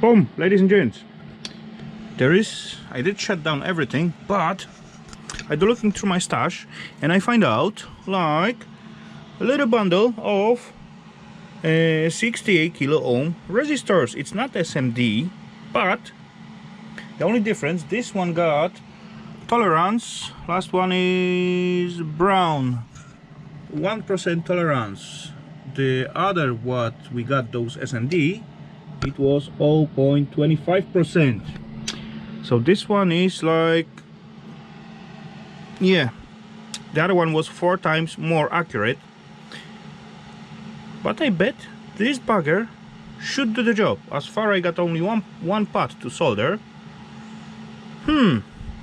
Boom, ladies and gents. I did shut down everything, but I do looking through my stash and I find out like a little bundle of 68 kilo ohm resistors. It's not SMD, but the only difference, this one got tolerance, last one is brown, 1% tolerance. The other, what we got, those SMD, it was 0.25%. so this one is like, yeah, the other one was 4 times more accurate, but I bet this bugger should do the job. As far I got only one part to solder.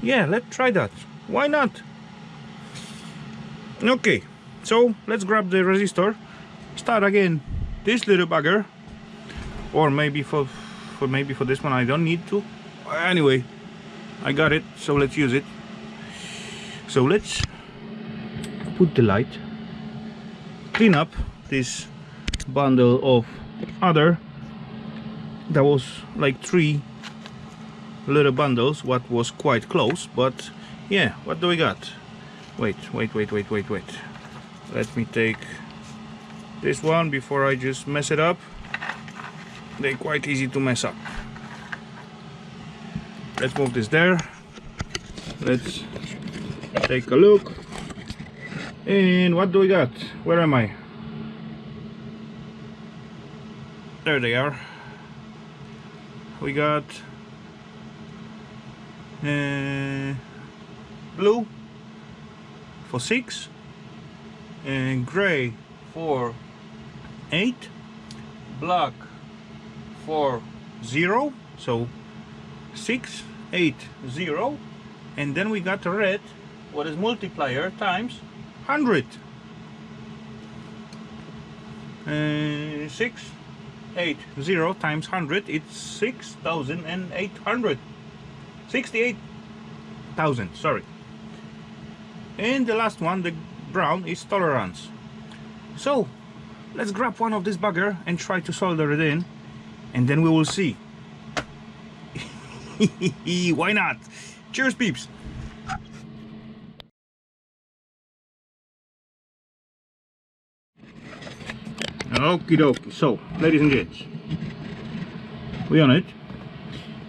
Yeah, let's try that. Why not? Okay, so let's grab the resistor, start again this little bugger, or maybe for this one I don't need to. Anyway, I got it, so let's use it. So let's put the light, clean up this bundle of other, that was like 3 little bundles, what was quite close. But yeah, what do we got? Wait, let me take this one before I just mess it up. They're quite easy to mess up. Let's move this there. Let's take a look. And what do we got? Where am I? There they are. We got blue for 6 and gray for 8, black for 0, so 6, 8, 0, and then we got red, what is multiplier times 100. 6, 8, 0 times 100, it's 6,800. 68,000, sorry. And the last one, the brown, is tolerance. So let's grab one of this bugger and try to solder it in, and then we will see. Why not? Cheers, peeps. Okie dokie. So, ladies and gents, we on it,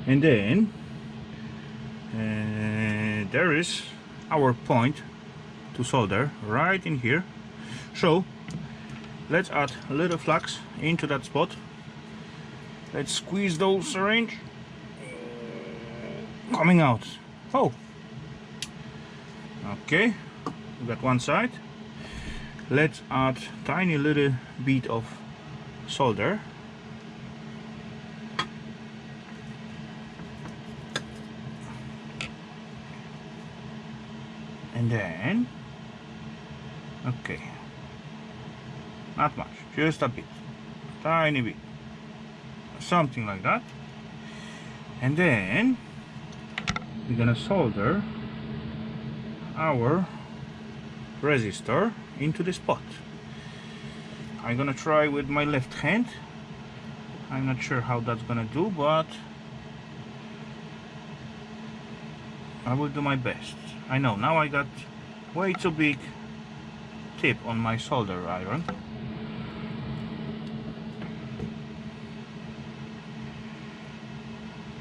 and then there is our point to solder right in here. So let's add a little flux into that spot. Let's squeeze those syringe coming out. Oh, okay, we got one side. Let's add tiny little bit of solder. And then, okay, not much, just a bit, tiny bit, something like that. And then we're gonna solder our resistor into the spot. I'm gonna try with my left hand. I'm not sure how that's gonna do, but I will do my best. I know now I got way too big tip on my solder iron.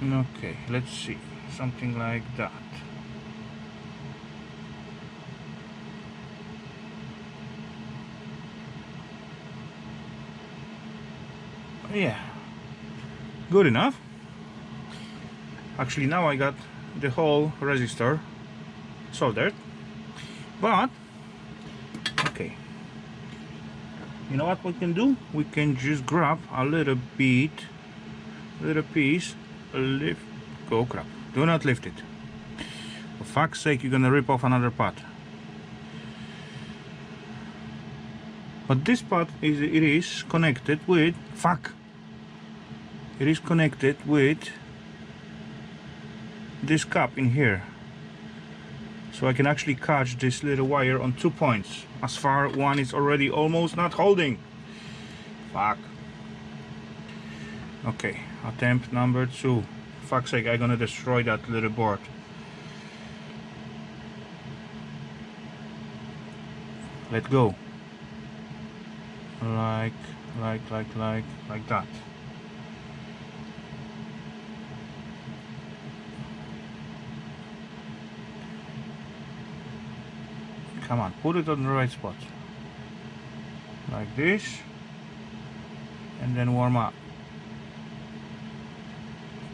Okay, let's see, something like that. Yeah, good enough. Actually, now I got the whole resistor soldered, but okay, you know what we can do? We can just grab a little piece, lift, go crap, do not lift it, for fuck's sake, you're gonna rip off another part. But this part is connected with, it is connected with this cap in here, so I can actually catch this little wire on 2 points. As far one is already almost not holding. Fuck. Okay, attempt number 2. Fuck's sake, I'm gonna destroy that little board. Let go. Like that. Come on, put it on the right spot. Like this. And then warm up.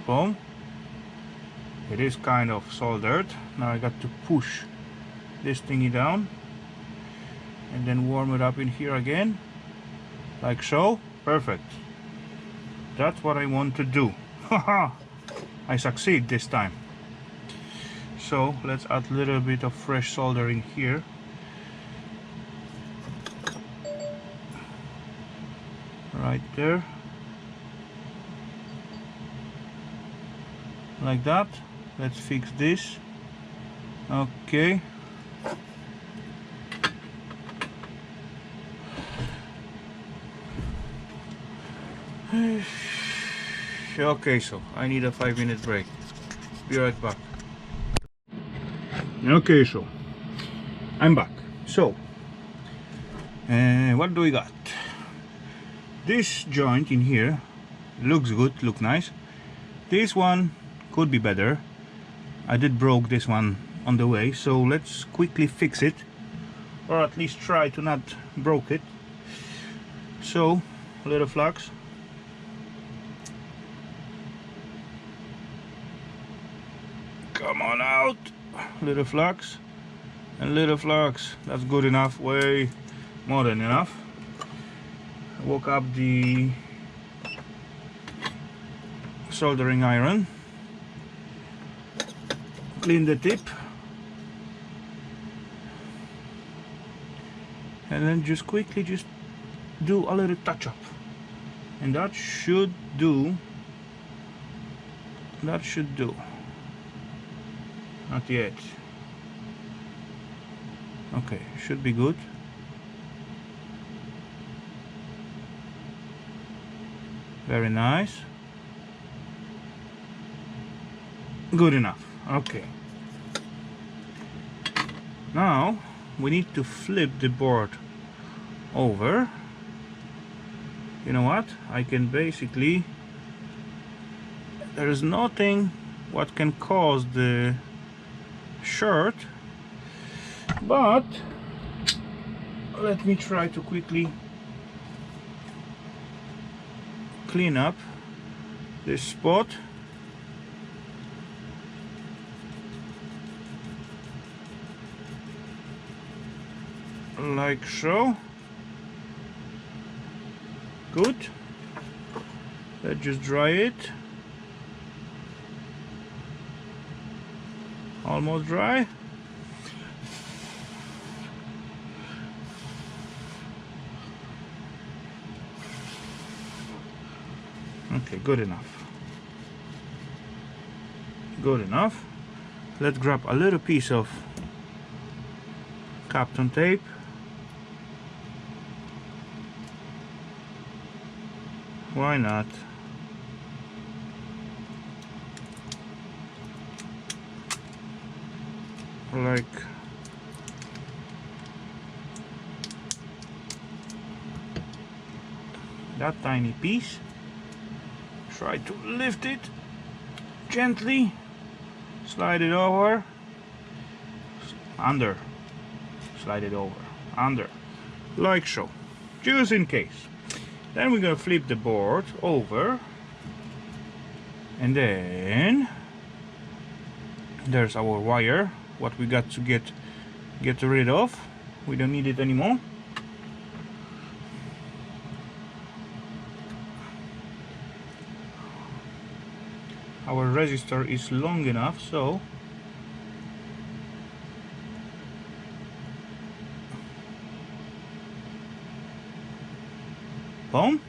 Boom. It is kind of soldered. Now I got to push this thingy down. And then warm it up in here again. Like so. Perfect. That's what I want to do. Haha! I succeed this time. So let's add a little bit of fresh soldering here. Right there. Like that. Let's fix this. Okay. Okay, so I need a 5-minute break. Be right back. Okay, so I'm back. So what do we got? This joint in here looks good, look nice. This one could be better. I did broke this one on the way, so let's quickly fix it, or at least try to not broke it. So a little flux. Come on out. Little flux and little flux. That's good enough, way more than enough. Woke up the soldering iron, clean the tip, and then just quickly just do a little touch up, and that should do. Not yet. Okay, should be good. Very nice. Good enough. Okay. Now we need to flip the board over. You know what? I can basically, there is nothing what can cause the shirt, but let me try to quickly clean up this spot. Like so. Good. Let's just dry it. Almost dry. Okay, good enough. Good enough. Let's grab a little piece of Kapton tape. Why not? Like that tiny piece. Try to lift it gently, slide it over, under, slide it over, under, like so, just in case. Then we're gonna flip the board over, and then there's our wire, what we got to get rid of. We don't need it anymore. Our resistor is long enough, so boom,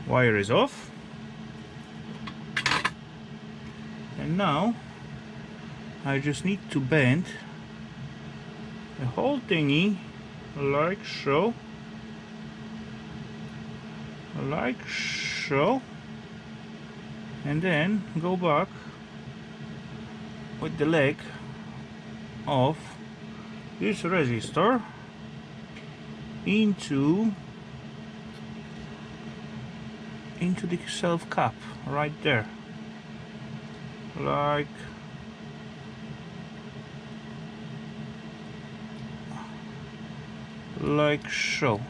wire is off. And now I just need to bend the whole thingy like so, like so. and then go back with the leg of this resistor into the self cap right there, like so,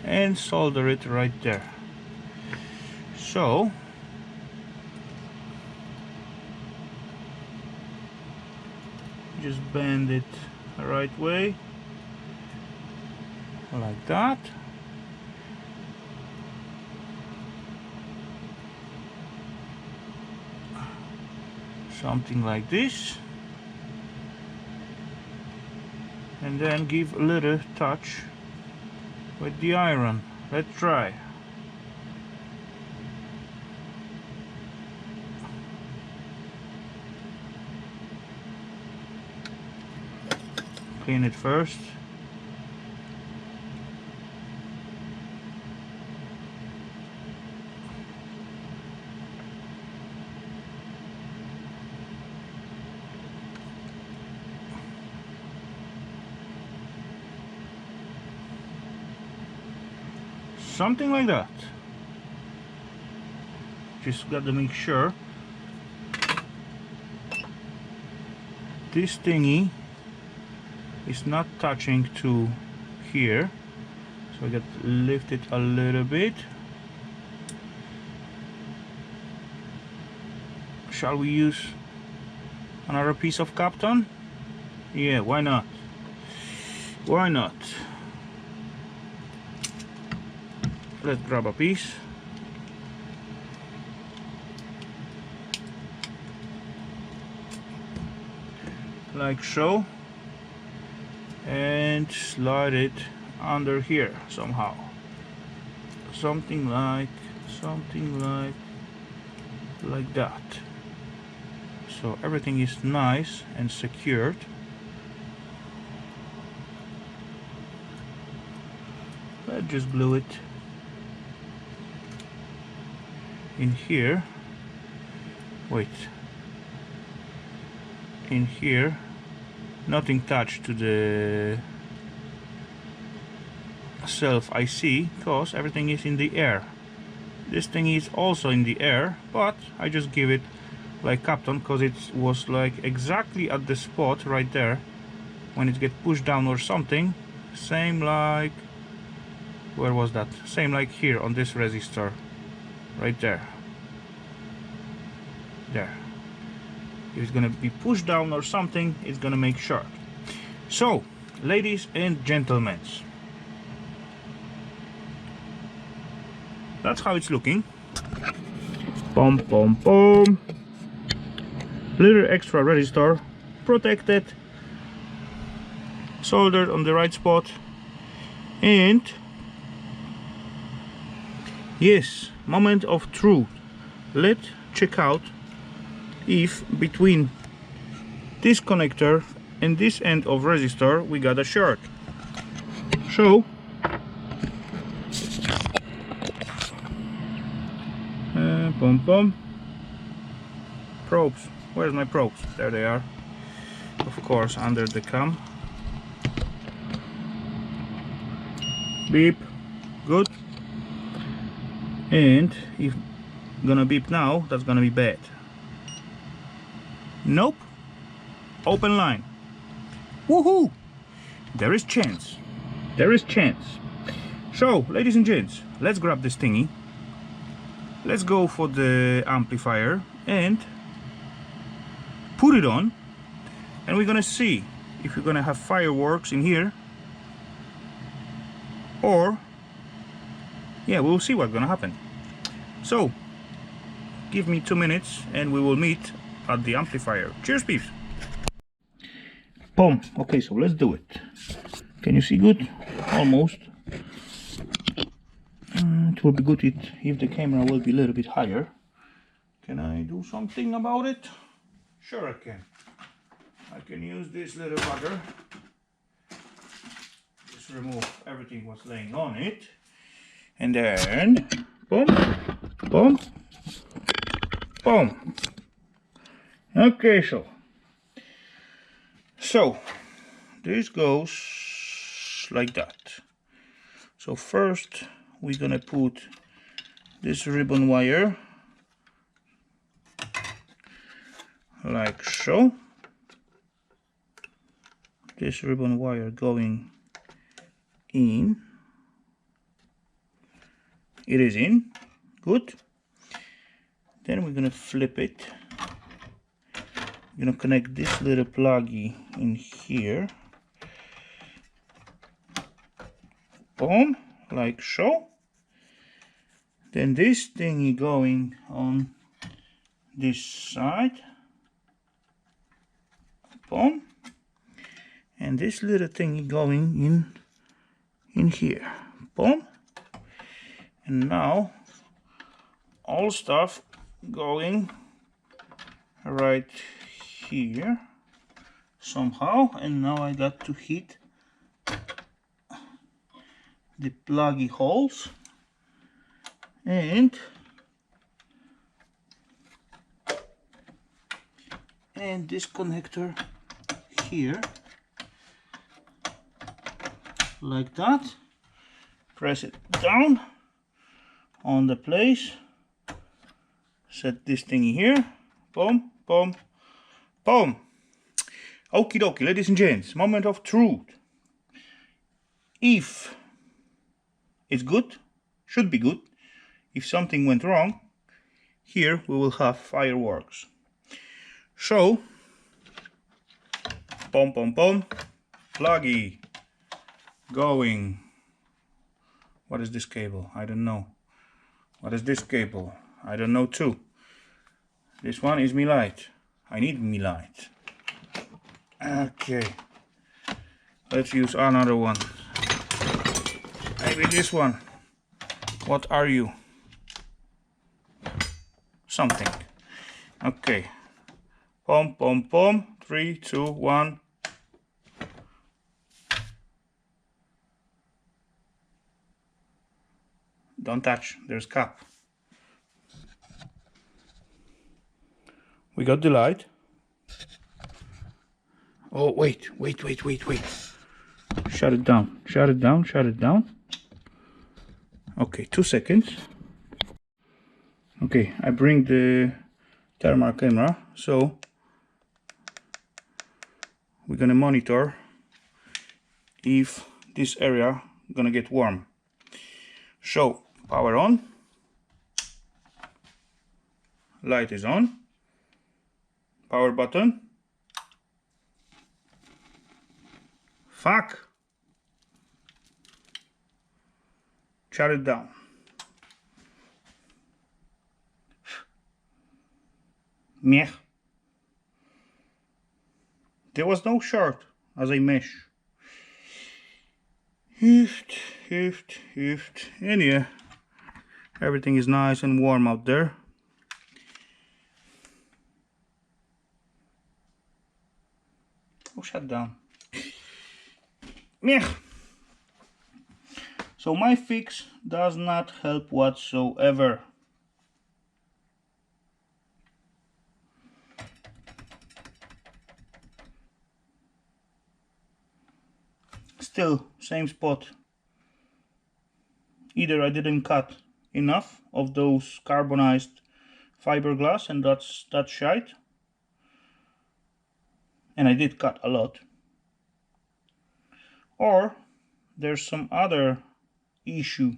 and solder it right there. So just bend it the right way, like that. Something like this. And then give a little touch with the iron. Let's try. Clean it first. Something like that. Just got to make sure this thingy is not touching to here, so I got to lift it a little bit. Shall we use another piece of Kapton? Yeah, why not? Why not? Let's grab a piece. Like so. And slide it under here somehow. Something like that. So everything is nice and secured. Let's just glue it in here. Wait, in here, nothing touched to the self IC because everything is in the air. This thing is also in the air, but I just give it like Kapton because it was like exactly at the spot right there when it get pushed down or something. Same like, where was that? Same like here on this resistor. Right there. There. If it's gonna be pushed down or something, it's gonna make short. So, ladies and gentlemen, that's how it's looking. Pom pom pom. Little extra resistor, protected, soldered on the right spot, and yes, moment of truth. Let's check out if between this connector and this end of resistor we got a short. So pom pom. Probes, where's my probes? There they are, of course, under the cam. Beep, good. And if gonna beep now, that's gonna be bad. Nope. Open line. Woohoo! There is chance. There is chance. So, ladies and gents, let's grab this thingy. Let's go for the amplifier and put it on. And we're gonna see if we're gonna have fireworks in here. Or, yeah, we'll see what's gonna happen. So, give me 2 minutes and we will meet at the amplifier. Cheers, peeps. Boom. Okay, so let's do it. Can you see good? Almost. It will be good if the camera will be a little bit higher. Can I do something about it? Sure I can. I can use this little bugger. Just remove everything was laying on it. And then boom, boom, boom. Okay, so this goes like that. So first we're gonna put this ribbon wire like so. This ribbon wire going in. It is in. Good. Then we're gonna flip it. We're gonna connect this little pluggy in here. Boom, like so. Then this thingy going on this side. Boom. And this little thingy going in here. Boom. And now all stuff going right here somehow. And now I got to hit the pluggy holes and this connector here like that. Press it down on the place, set this thing here, boom, boom, boom. Okie dokie, ladies and gents, moment of truth. If it's good, should be good. If something went wrong, here we will have fireworks. So, boom, boom, boom, pluggy going. What is this cable? I don't know. What is this cable? I don't know too. This one is me light. I need me light. Okay. Let's use another one. Maybe this one. What are you? Something. Okay. Pom pom pom. 3, 2, 1. Don't touch. There's cap. We got the light. Oh, wait. Shut it down. Shut it down. Shut it down. Okay, 2 seconds. Okay, I bring the thermal camera, so we're gonna monitor if this area gonna get warm. So, power on. Light is on. Power button. Fuck. Shut it down. Meh. There was no short as I mesh. And yeah, everything is nice and warm out there. Oh, shut down. Meh. So my fix does not help whatsoever. Still, same spot. Either I didn't cut enough of those carbonized fiberglass and that's shite. And I did cut a lot. Or there's some other issue.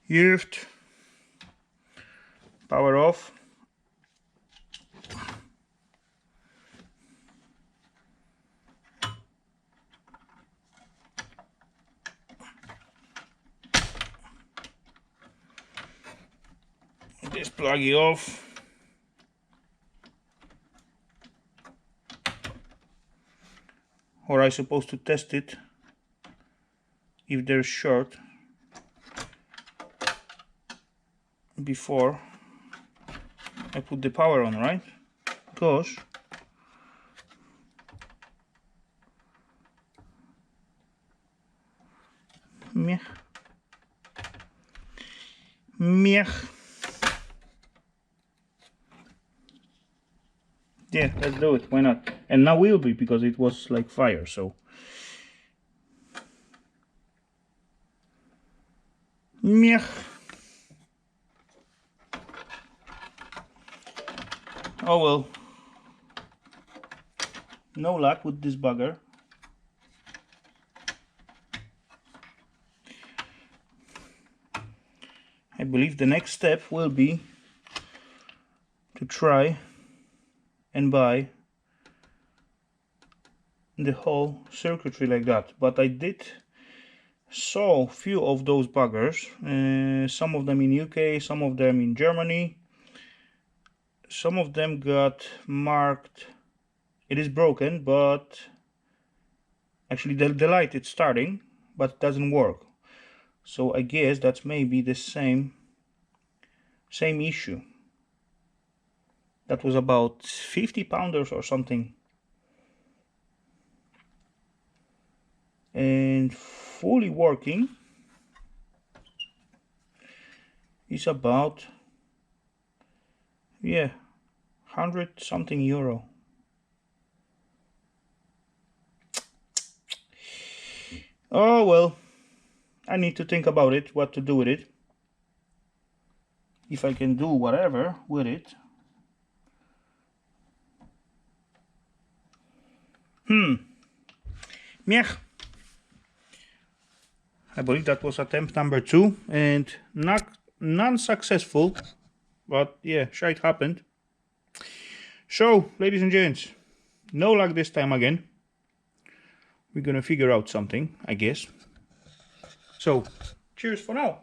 You have to power off. This pluggy off. Or I supposed to test it if there's short before I put the power on, right? Because meh. Mech. Yeah, let's do it. Why not? And now will be, because it was like fire. So mech. Oh well. No luck with this bugger. I believe the next step will be to try and buy the whole circuitry like that. But I did saw few of those buggers, some of them in UK, some of them in Germany. Some of them got marked it is broken, but actually the light is starting but it doesn't work. So I guess that's maybe the same issue. That was about 50 pounders or something. And fully working is about, yeah, 100 something euro. Oh well, I need to think about it, what to do with it. If I can do whatever with it. Mech. I believe that was attempt number 2 and not non-successful, but yeah, shit happened. So, ladies and gents, no luck this time again. We're gonna figure out something, I guess. So, cheers for now.